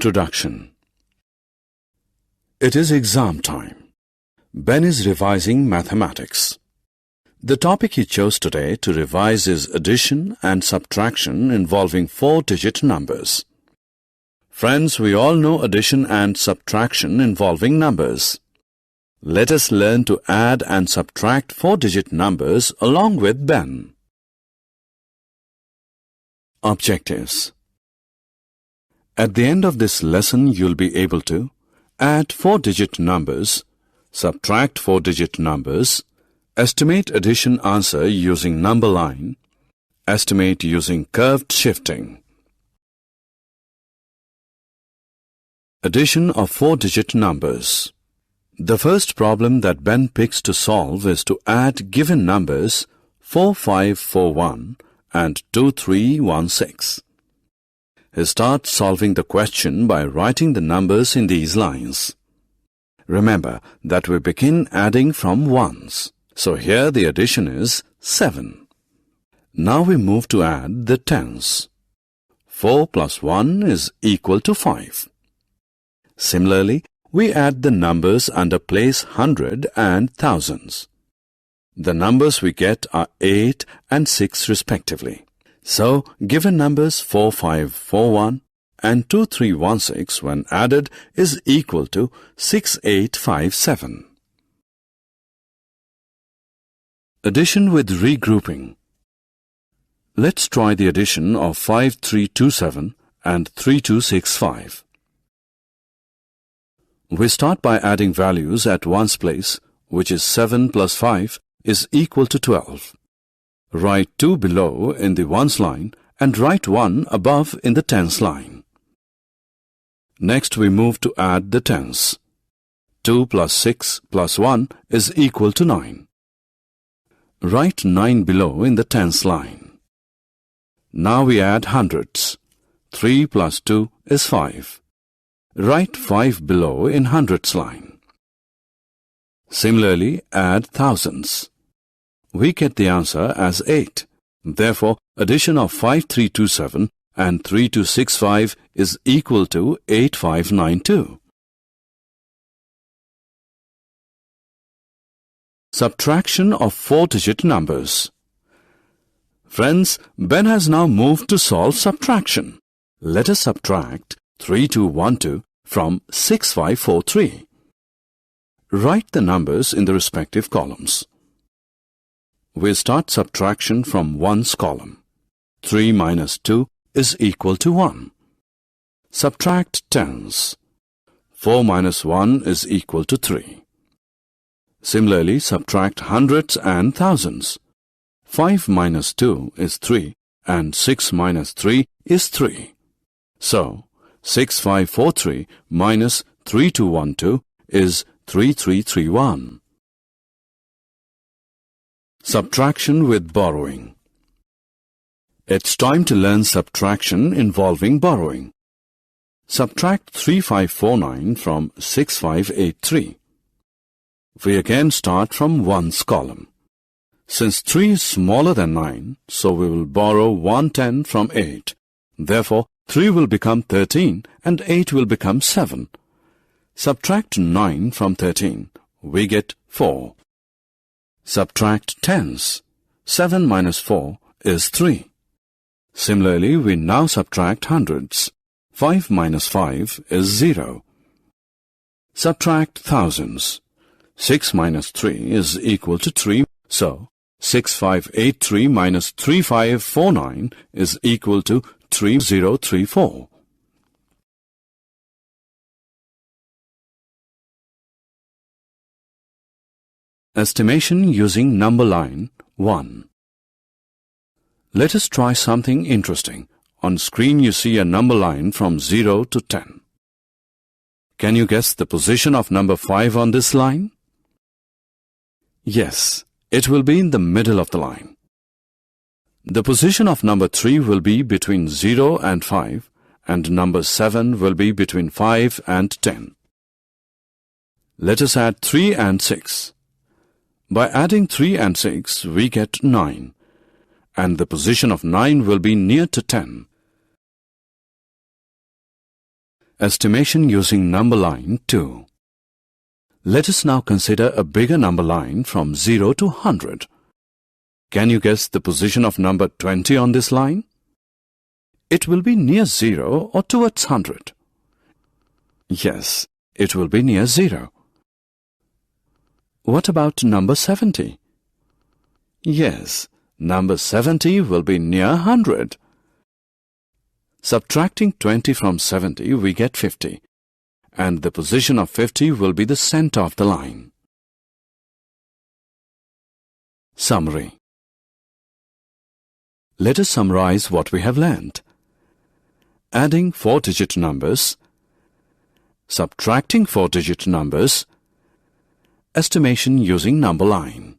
Introduction. It is exam time. Ben is revising mathematics. The topic he chose today to revise is addition and subtraction involving 4-digit numbers. Friends, we all know addition and subtraction involving numbers. Let us learn to add and subtract 4-digit numbers along with Ben. Objectives. At the end of this lesson, you'll be able to add 4-digit numbers, subtract 4-digit numbers, estimate addition answer using number line, estimate using curved shifting. Addition of 4-digit numbers. The first problem that Ben picks to solve is to add given numbers 4541 and 2316. He starts solving the question by writing the numbers in these lines. Remember that we begin adding from ones. So here the addition is 7. Now we move to add the tens. 4 plus 1 is equal to 5. Similarly, we add the numbers under place 100 and thousands. The numbers we get are 8 and 6 respectively. So, given numbers 4541 and 2316 when added is equal to 6857. Addition with regrouping. Let's try the addition of 5327 and 3265. We start by adding values at ones place, which is 7 plus 5 is equal to 12. Write 2 below in the ones line and write 1 above in the tens line. Next we move to add the tens. 2 plus 6 plus 1 is equal to 9. Write 9 below in the tens line. Now we add hundreds. 3 plus 2 is 5. Write 5 below in hundreds line. Similarly, add thousands. We get the answer as 8. Therefore, addition of 5327 and 3265 is equal to 8592. Subtraction of 4-digit numbers. Friends, Ben has now moved to solve subtraction. Let us subtract 3212 from 6543. Write the numbers in the respective columns. We start subtraction from ones column. 3 minus 2 is equal to 1. Subtract tens. 4 minus 1 is equal to 3. Similarly, subtract hundreds and thousands. 5 minus 2 is 3 and 6 minus 3 is 3. So, 6543 minus 3212 is 3331. Subtraction with borrowing. It's time to learn subtraction involving borrowing. Subtract 3549 from 6583. We again start from ones column. Since 3 is smaller than 9, so we will borrow 110 from 8. Therefore, 3 will become 13 and 8 will become 7. Subtract 9 from 13. We get 4. Subtract tens. 7 minus 4 is 3. Similarly, we now subtract hundreds. 5 minus 5 is 0. Subtract thousands. 6 minus 3 is equal to 3. So, 6583 minus 3549 is equal to 3034. Estimation using number line 1. Let us try something interesting. On screen you see a number line from 0 to 10. Can you guess the position of number 5 on this line? Yes, it will be in the middle of the line. The position of number 3 will be between 0 and 5, and number 7 will be between 5 and 10. Let us add 3 and 6. By adding 3 and 6, we get 9, and the position of 9 will be near to 10. Estimation using number line 2. Let us now consider a bigger number line from 0 to 100. Can you guess the position of number 20 on this line? It will be near 0 or towards 100. Yes, it will be near 0. What about number 70? Yes, number 70 will be near 100. Subtracting 20 from 70, we get 50. And the position of 50 will be the center of the line. Summary. Let us summarize what we have learned. Adding 4-digit numbers, subtracting 4-digit numbers, estimation using number line.